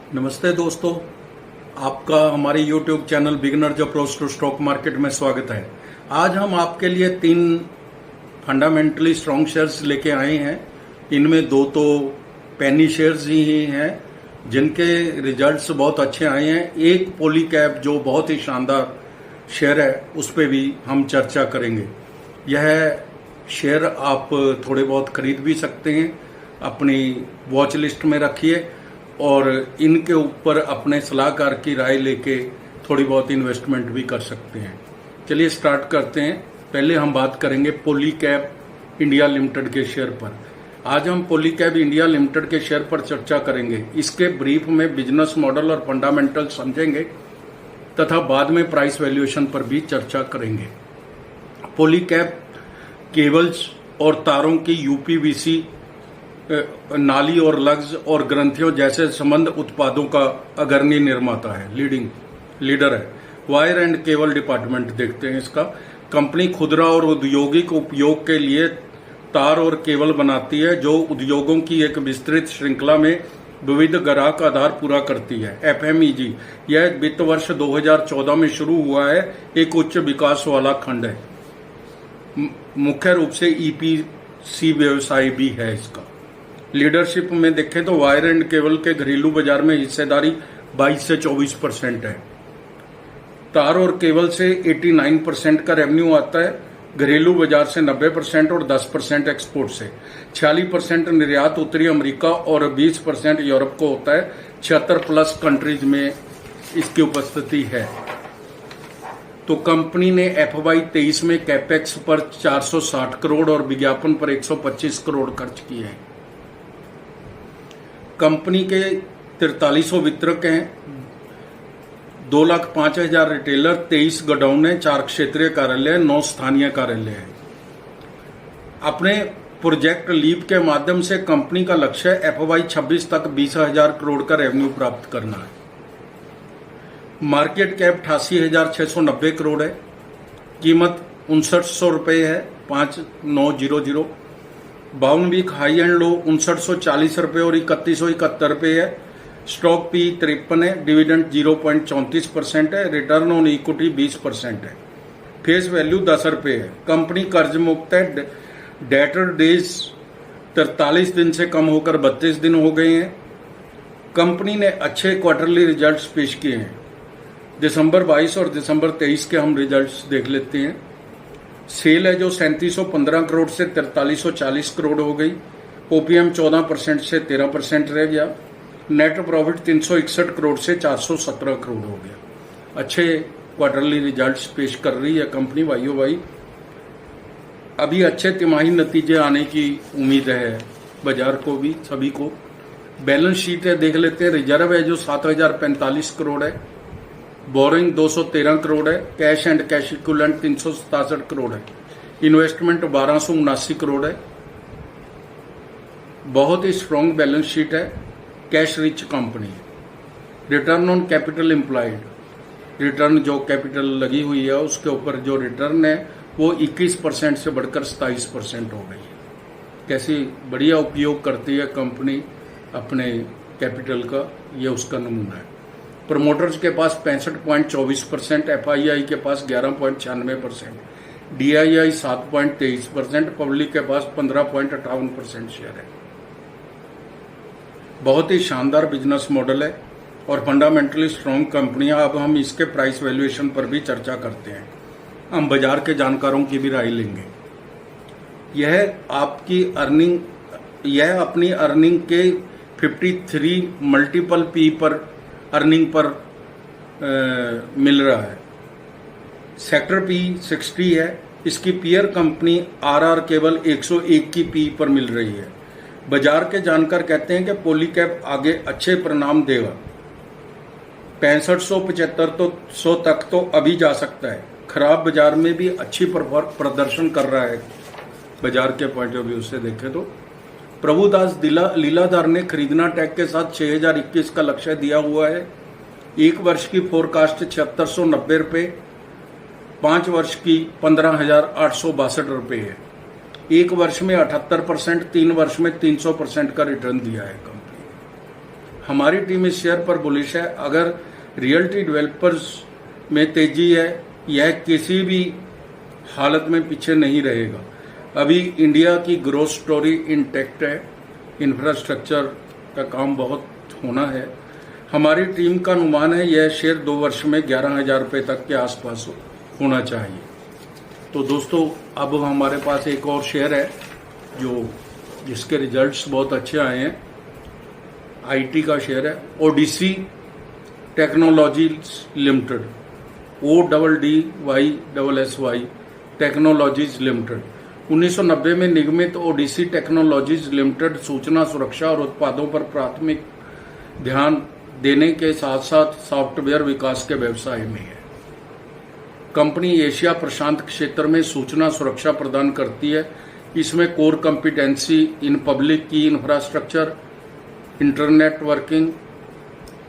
नमस्ते दोस्तों, आपका हमारे YouTube channel beginners approach to stock market में स्वागत है। आज हम आपके लिए 3 फंडामेंटली स्ट्रॉन्ग शेयर्स लेके आए हैं। इनमें 2 तो पेनी शेयर्स ही हैं जिनके रिजल्ट्स बहुत अच्छे आए हैं। एक पॉलीकैब जो बहुत ही शानदार शेयर है, उस पर भी हम चर्चा करेंगे। यह शेयर आप थोड़े बहुत खरीद भी सकते हैं, अपनी वॉच लिस्ट में रखिए और इनके ऊपर अपने सलाहकार की राय लेके थोड़ी बहुत इन्वेस्टमेंट भी कर सकते हैं। चलिए स्टार्ट करते हैं। पहले हम बात करेंगे पॉलीकैब इंडिया लिमिटेड के शेयर पर। आज हम पॉलीकैब इंडिया लिमिटेड के शेयर पर चर्चा करेंगे। इसके ब्रीफ में बिजनेस मॉडल और फंडामेंटल समझेंगे तथा बाद में प्राइस वैल्यूएशन पर भी चर्चा करेंगे। पॉलीकैब केबल्स और तारों की यूपीवीसी, नाली और लग्स और ग्रंथियों जैसे संबंध उत्पादों का अग्रणी निर्माता है, लीडर है। वायर एंड केबल डिपार्टमेंट देखते हैं इसका। कंपनी खुदरा और औद्योगिक उपयोग के लिए तार और केबल बनाती है जो उद्योगों की एक विस्तृत श्रृंखला में विविध ग्राहक आधार पूरा करती है। एफएमईजी यह वित्त वर्ष 2014 में शुरू हुआ है, एक उच्च विकास वाला खंड है। मुख्य रूप से ईपीसी व्यवसाय भी है इसका। लीडरशिप में देखें तो वायर एंड केबल के घरेलू बाजार में हिस्सेदारी 22 से 24% है। तार और केबल से 89% का रेवेन्यू आता है, घरेलू बाजार से 90% और 10% एक्सपोर्ट से। 46% निर्यात उत्तरी अमेरिका और 20% यूरोप को होता है। 76+ कंट्रीज में इसकी उपस्थिति है। तो कंपनी ने FY 23 में कैपेक्स पर 460 करोड़ और विज्ञापन पर 125 करोड़ खर्च किए हैं। कंपनी के 4300 वितरक हैं, 2,05,000 रिटेलर, 23 गोडाउन है, 4 क्षेत्रीय कार्यालय, 9 स्थानीय कार्यालय है। अपने प्रोजेक्ट लीप के माध्यम से कंपनी का लक्ष्य FY 26 तक 20,000 करोड़ का रेवेन्यू प्राप्त करना है। मार्केट कैप 88,690 करोड़ है। कीमत 5900 रुपये है, 5900। 52 वीक हाई एंड लो 5940 रुपये और 3171 रुपये है। स्टॉक पी 53 है। डिविडेंड 0.34% है। रिटर्न ऑन इक्विटी 20% है। फेस वैल्यू 10 रुपये है। कंपनी कर्ज मुक्त है। डेटर डेज 43 दिन से कम होकर 32 दिन हो गए हैं। कंपनी ने अच्छे क्वार्टरली रिजल्ट्स पेश किए हैं। दिसंबर 22 और दिसंबर 23 के हम रिजल्ट्स देख लेते हैं। सेल है जो 3715 करोड़ से 4340 करोड़ हो गई। ओपीएम 14% से 13% रह गया। नेट प्रॉफिट 361 करोड़ से 417 करोड़ हो गया। अच्छे क्वार्टरली रिजल्ट्स पेश कर रही है कंपनी भाइयों भाई। अभी अच्छे तिमाही नतीजे आने की उम्मीद है बाजार को भी, सभी को। बैलेंस शीट है देख लेते हैं। रिजर्व है जो 7045 करोड़ है। बोरिंग 213 करोड़ है। Cash and cash equivalent 367 crore है। इन्वेस्टमेंट 1279 करोड़ है। बहुत ही स्ट्रॉन्ग बैलेंस शीट है। कैश रिच कंपनी है। Return on capital employed, return जो कैपिटल लगी हुई है उसके ऊपर जो रिटर्न है वो 21% से बढ़कर 27% हो गई है। कैसी बढ़िया उपयोग करती है कंपनी अपने कैपिटल का, ये उसका नमूना है। प्रमोटर्स के पास 65.24%, FII के पास 11.96%, DII 7.23%, पब्लिक के पास 15.58% शेयर है। बहुत ही शानदार बिजनेस मॉडल है और फंडामेंटली स्ट्रॉन्ग कंपनियां। अब हम इसके प्राइस वैल्यूएशन पर भी चर्चा करते हैं। हम बाजार के जानकारों की भी राय लेंगे। यह अपनी अर्निंग के 53 मल्टीपल पी पर अर्निंग पर मिल रहा है। सेक्टर पी 60 है। इसकी पीयर कंपनी RR केवल 101 की पी पर मिल रही है। बाजार के जानकार कहते हैं कि पॉलीकैब आगे अच्छे परिणाम देगा। 6500-7500 तक तो अभी जा सकता है। खराब बाजार में भी अच्छी प्रदर्शन कर रहा है बाजार के पॉइंट ऑफ व्यू से देखें तो। प्रभुदास लीलाधर ने खरीदना टैग के साथ 6021 का लक्ष्य दिया हुआ है। 1 वर्ष की फोरकास्ट 7690 रुपये, 5 वर्ष की 15,862 रुपये है। 1 वर्ष में 78%, 3 वर्ष में 300% का रिटर्न दिया है कंपनी। हमारी टीम इस शेयर पर बुलिश है। अगर रियल्टी डेवलपर्स में तेजी है, यह किसी भी हालत में पीछे नहीं रहेगा। अभी इंडिया की ग्रोथ स्टोरी इंटैक्ट है, इंफ्रास्ट्रक्चर का काम बहुत होना है। हमारी टीम का अनुमान है यह शेयर 2 वर्ष में 11,000 रुपये तक के आसपास होना चाहिए। तो दोस्तों, अब हमारे पास एक और शेयर है जिसके रिजल्ट्स बहुत अच्छे आए हैं। आईटी का शेयर है, Odyssey technologies limited, ODDYSSY technologies limited. 1990 में निगमित ओडिसी टेक्नोलॉजीज लिमिटेड सूचना सुरक्षा और उत्पादों पर प्राथमिक ध्यान देने के साथ साथ सॉफ्टवेयर विकास के व्यवसाय में है। कंपनी एशिया प्रशांत क्षेत्र में सूचना सुरक्षा प्रदान करती है। इसमें कोर कॉम्पिटेंसी इन पब्लिक की इंफ्रास्ट्रक्चर, इंटरनेट वर्किंग,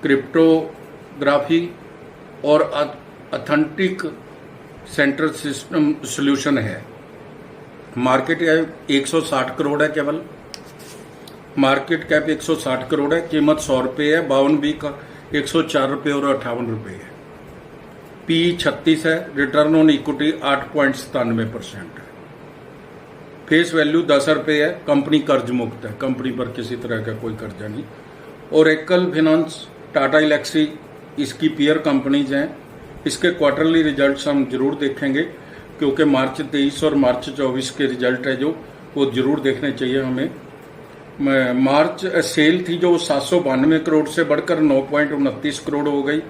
क्रिप्टोग्राफी और ऑथेंटिक सेंटर सिस्टम सॉल्यूशन है। मार्केट कैप 160 करोड़ है, केवल मार्केट कैप 160 करोड़ है। कीमत 100 रुपये है। 52B का 104 रुपये और 58 रुपये है। PE 36 है। रिटर्न ऑन इक्विटी 8.97% है। फेस वैल्यू 10 रुपये है। कंपनी कर्ज मुक्त है, कंपनी पर किसी तरह का कोई कर्जा नहीं। ओरेकल फाइनेंस, टाटा एल्क्सी इसकी पीयर कंपनीज हैं। इसके क्वार्टरली रिजल्ट्स हम जरूर देखेंगे, क्योंकि मार्च 23 और मार्च 24 के रिजल्ट है जो वो जरूर देखने चाहिए हमें। मार्च सेल थी जो 792 करोड़ से बढ़कर 9.29 करोड़ हो गई।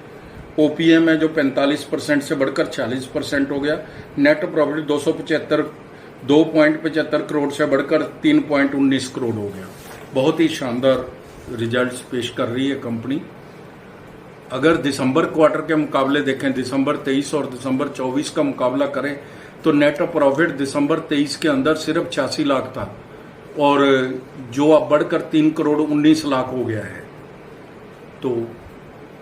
ओपीएम है जो 45% से बढ़कर 40% हो गया। नेट प्रॉफिट 2.75 करोड़ से बढ़कर 3.19 करोड़ हो गया। बहुत ही शानदार रिजल्ट्स पेश कर रही है कंपनी। अगर दिसंबर क्वार्टर के मुकाबले देखें, दिसंबर 23 और दिसंबर 24 का मुकाबला करें, तो नेट प्रॉफिट दिसंबर 23 के अंदर सिर्फ 86 लाख था और जो अब बढ़कर 3 करोड़ 19 लाख हो गया है। तो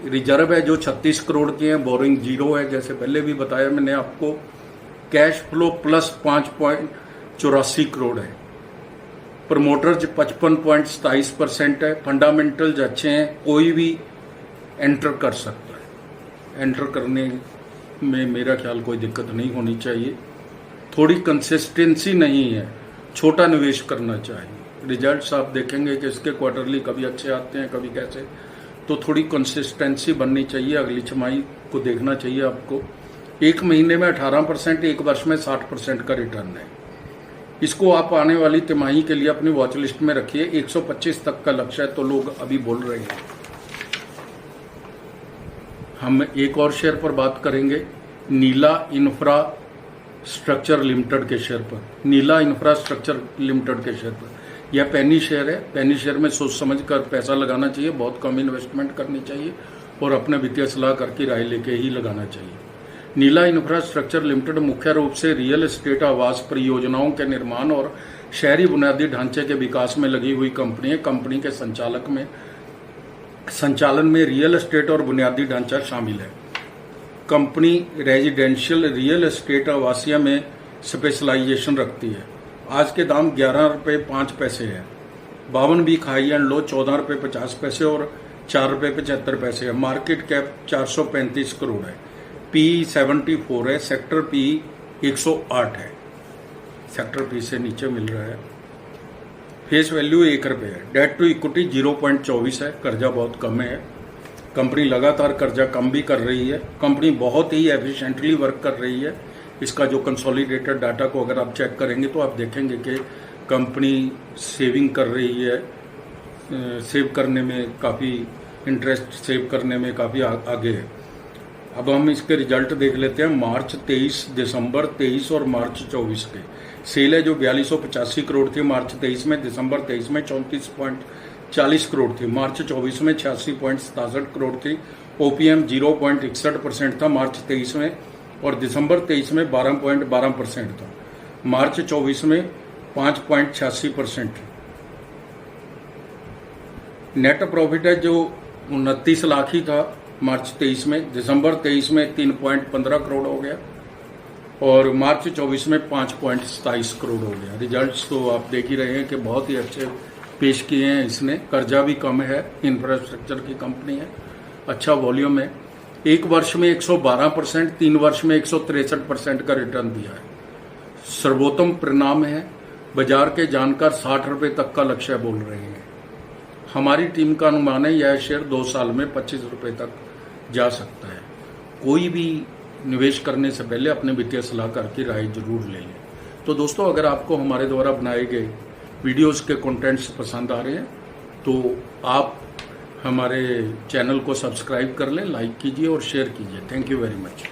रिजर्व है जो 36 करोड़ के हैं। बोरिंग 0 है, जैसे पहले भी बताया मैंने आपको। कैश फ्लो प्लस 5.84 करोड़ है। प्रमोटर्स 55.27% है। फंडामेंटल्स अच्छे हैं, कोई भी एंटर कर सकता है। एंटर करने में मेरा ख्याल कोई दिक्कत नहीं होनी चाहिए। थोड़ी कंसिस्टेंसी नहीं है, छोटा निवेश करना चाहिए। रिजल्ट्स आप देखेंगे कि इसके क्वार्टरली कभी अच्छे आते हैं, कभी कैसे, तो थोड़ी कंसिस्टेंसी बननी चाहिए। अगली छमाही को देखना चाहिए आपको। 1 महीने में 18%, 1 वर्ष में 60% का रिटर्न है। इसको आप आने वाली तिमाही के लिए अपनी वॉच लिस्ट में रखिए। 125 तक का लक्ष्य है, तो लोग अभी बोल रहे हैं। हम एक और शेयर पर बात करेंगे, नीला इंफ्रास्ट्रक्चर लिमिटेड के शेयर पर। नीला इंफ्रास्ट्रक्चर लिमिटेड के शेयर पर, यह पेनी शेयर है। पेनी शेयर में सोच समझ कर पैसा लगाना चाहिए, बहुत कम इन्वेस्टमेंट करनी चाहिए और अपने वित्तीय सलाहकार की राय लेके ही लगाना चाहिए। नीला इंफ्रास्ट्रक्चर लिमिटेड मुख्य रूप से रियल एस्टेट, आवास परियोजनाओं के निर्माण और शहरी बुनियादी ढांचे के विकास में लगी हुई कंपनी है। कंपनी के संचालन में रियल एस्टेट और बुनियादी ढांचा शामिल है। कंपनी रेजिडेंशियल रियल एस्टेट आवासीय में स्पेशलाइजेशन रखती है। आज के दाम 11 रुपये 5 पैसे है। 52B हाई एंड लो 14 रुपये 50 पैसे और 4 रुपये 75 पैसे है। मार्केट कैप 435 करोड़ है। PE 74 है। सेक्टर PE 108 है। सेक्टर PE से नीचे मिल रहा है। फेस वैल्यू 1 रुपये है। डेट टू इक्विटी 0.24 है। कर्जा बहुत कम है। कंपनी लगातार कर्जा कम भी कर रही है। कंपनी बहुत ही एफिशिएंटली वर्क कर रही है। इसका जो कंसोलिडेटेड डाटा को अगर आप चेक करेंगे तो आप देखेंगे कि कंपनी सेविंग कर रही है। सेव करने में काफ़ी, इंटरेस्ट सेव करने में काफ़ी आगे है। अब हम इसके रिजल्ट देख लेते हैं। मार्च 23, दिसंबर 23 और मार्च 24 के सेल है जो 4285 करोड़ थी मार्च 23 में। दिसंबर 23 में 34.40 करोड़ थी। मार्च 24 में 86.67 करोड़ थी। ओपीएम 0.61% था मार्च 23 में और दिसंबर 23 में 12.12% था। मार्च 24 में 5.86%। नेट प्रॉफिट है जो 29 लाख ही था मार्च 23 में। दिसंबर 23 में 3.15 करोड़ हो गया और मार्च 24 में 5.27 करोड़ हो गया। रिजल्ट्स तो आप देख ही रहे हैं कि बहुत ही अच्छे पेश किए हैं इसने। कर्जा भी कम है, इंफ्रास्ट्रक्चर की कंपनी है, अच्छा वॉल्यूम है। 1 वर्ष में 112%, 3 वर्ष में 163% का रिटर्न दिया है। सर्वोत्तम परिणाम है। बाजार के जानकार 60 रुपए तक का लक्ष्य बोल रहे हैं। हमारी टीम का अनुमान है यह शेयर 2 साल में 25 रुपए तक जा सकता है। कोई भी निवेश करने से पहले अपने वित्तीय सलाहकार की राय जरूर ले लें। तो दोस्तों, अगर आपको हमारे द्वारा बनाए गए वीडियोस के कंटेंट्स पसंद आ रहे हैं तो आप हमारे चैनल को सब्सक्राइब कर लें, लाइक कीजिए और शेयर कीजिए। Thank you very much.